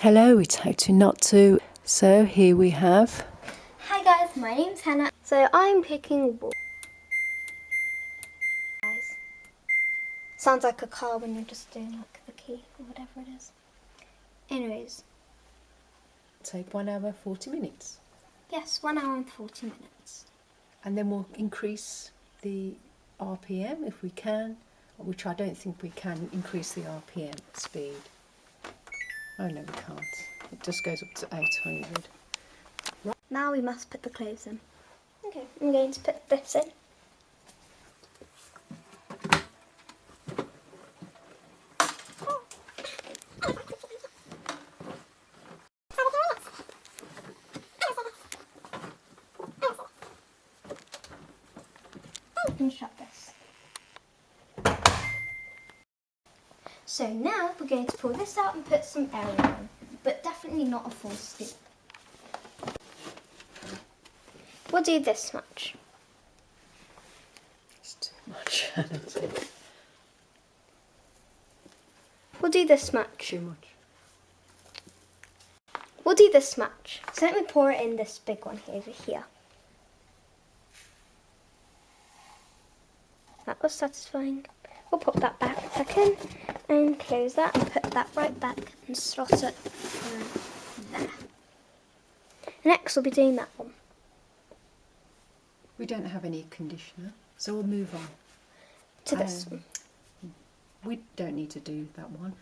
Hello, it's How to Not To. So here we have... Hi guys, my name's Hannah. So I'm picking wool. Guys, sounds like a car when you're just doing like the key or whatever it is. Anyways, Take 1 hour 40 minutes. yes, 1 hour and 40 minutes. And then we'll increase the RPM if we can, which I don't think we can increase the RPM speed. Oh no, we can't. It just goes up to 800. Now we must put the clothes in. Okay, I'm going to put this in. And shut this. So now we're going to pull this out and put some air on, but definitely not a full scoop. We'll do this much. It's too much. We'll do this much. Too much. We'll do this much. So let me pour it in this big one over here. That was satisfying. We'll pop that back in and close that and put that right back and slot it there. Next we'll be doing that one. We don't have any conditioner, so we'll move on To this one. We don't need to do that one.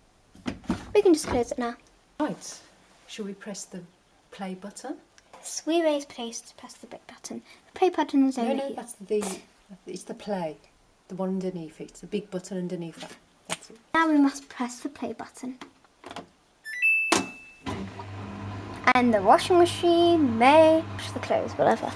We can just close it now. Right, shall we press the play button? Yes, we raise place to press the big button. The play button is over No, here. it's the play. The one underneath it. It's the big button underneath that. That's it. Now we must press the play button. And the washing machine may wash the clothes, whatever.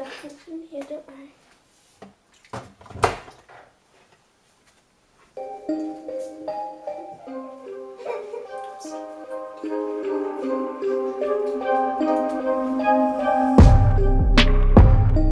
better than here, don't worry.